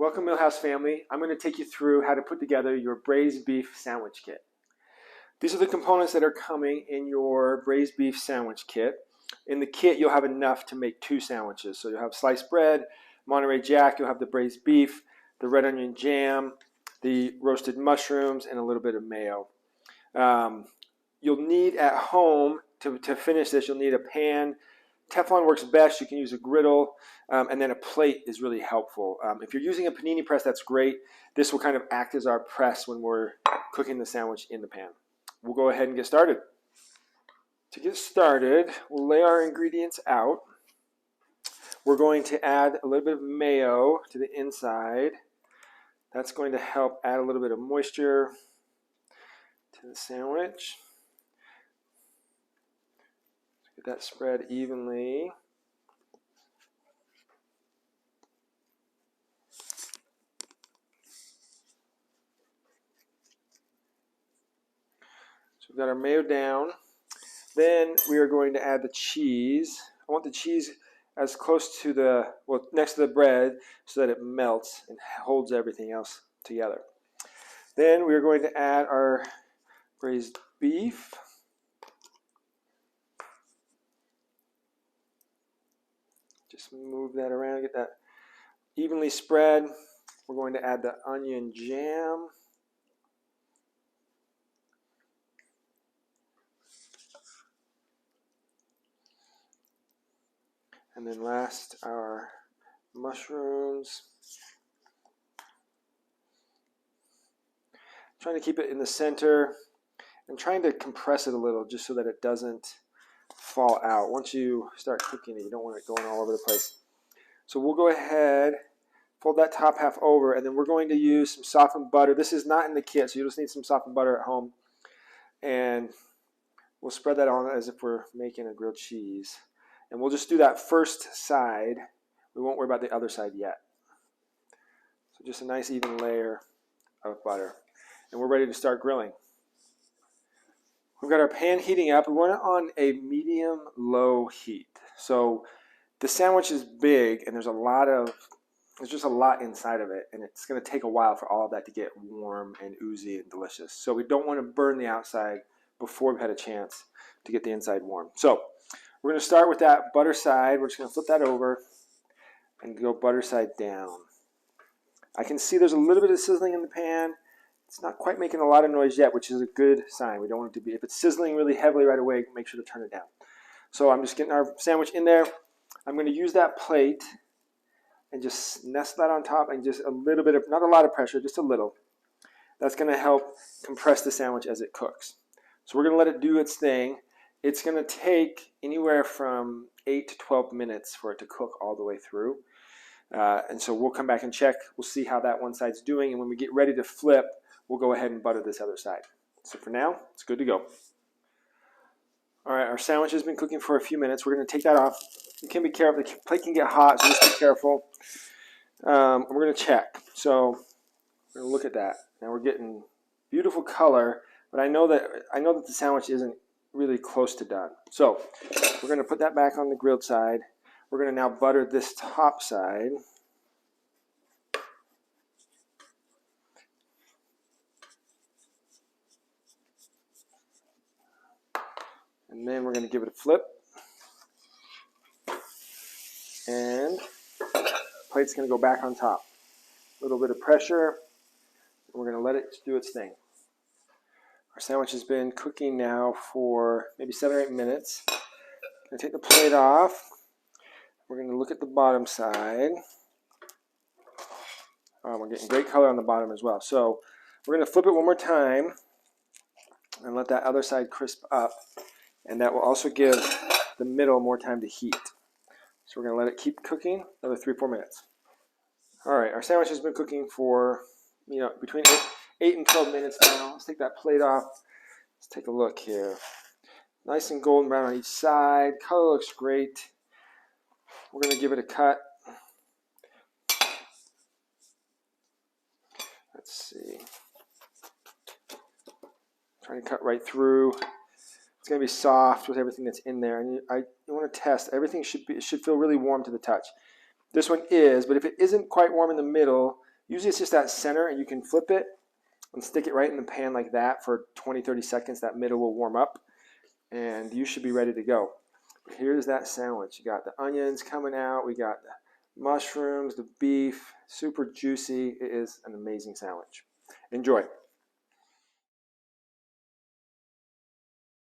Welcome, Millhouse family. I'm going to take you through how to put together your braised beef sandwich kit. These are the components that are coming in your braised beef sandwich kit. In the kit, you'll have enough to make 2 sandwiches. So you'll have sliced bread, Monterey Jack, you'll have the braised beef, the red onion jam, the roasted mushrooms, and a little bit of mayo. You'll need at home, to finish this, you'll need a pan. Teflon works best. You can use a griddle, and then a plate is really helpful. If you're using a panini press, that's great. This will kind of act as our press when we're cooking the sandwich in the pan. We'll go ahead and get started. To get started, we'll lay our ingredients out. We're going to add a little bit of mayo to the inside. That's going to help add a little bit of moisture to the sandwich. Get that spread evenly. So we've got our mayo down. Then we are going to add the cheese. I want the cheese as close to next to the bread so that it melts and holds everything else together. Then we are going to add our braised beef. Just move that around, get that evenly spread. We're going to add the onion jam. And then last, our mushrooms. Trying to keep it in the center and trying to compress it a little just so that it doesn't fall out. Once you start cooking it, you don't want it going all over the place. So we'll go ahead, fold that top half over, and then we're going to use some softened butter. This is not in the kit, so you just need some softened butter at home. And we'll spread that on as if we're making a grilled cheese. And we'll just do that first side. We won't worry about the other side yet. So just a nice even layer of butter. And we're ready to start grilling. We've got our pan heating up. We want it on a medium-low heat. So the sandwich is big, and there's just a lot inside of it, and it's going to take a while for all of that to get warm and oozy and delicious. So we don't want to burn the outside before we've had a chance to get the inside warm. So we're going to start with that butter side. We're just going to flip that over and go butter side down. I can see there's a little bit of sizzling in the pan. It's not quite making a lot of noise yet, which is a good sign. We don't want it to be. If it's sizzling really heavily right away, make sure to turn it down. So I'm just getting our sandwich in there. I'm going to use that plate and just nest that on top and just a little bit of, not a lot of pressure, just a little. That's going to help compress the sandwich as it cooks. So we're going to let it do its thing. It's going to take anywhere from 8 to 12 minutes for it to cook all the way through. And so we'll come back and check. We'll see how that one side's doing. And when we get ready to flip, we'll go ahead and butter this other side. So for now, it's good to go. All right, our sandwich has been cooking for a few minutes. We're going to take that off. You can be careful. The plate can get hot, so just be careful. We're going to check. So we're going to look at that. Now we're getting beautiful color, but I know that the sandwich isn't really close to done. So we're going to put that back on the grilled side. We're going to now butter this top side. And then we're going to give it a flip. And the plate's going to go back on top. A little bit of pressure. We're going to let it do its thing. Our sandwich has been cooking now for maybe 7 or 8 minutes. I'm going to take the plate off. We're going to look at the bottom side. We're getting great color on the bottom as well. So we're going to flip it one more time and let that other side crisp up. And that will also give the middle more time to heat. So we're going to let it keep cooking another 3-4 minutes. All right, our sandwich has been cooking for between 8 and 12 minutes now. Let's take that plate off. Let's take a look here. Nice and golden brown on each side. Color looks great. We're going to give it a cut. Let's see. Trying to cut right through. It's going to be soft with everything that's in there. And you want to test. Everything should feel really warm to the touch. This one is, but if it isn't quite warm in the middle, Usually it's just that center, and you can flip it and stick it right in the pan like that for 20-30 seconds. That middle will warm up, and you should be ready to go. Here's that sandwich. You got the onions coming out. We got the mushrooms, the beef, super juicy. It is an amazing sandwich. Enjoy.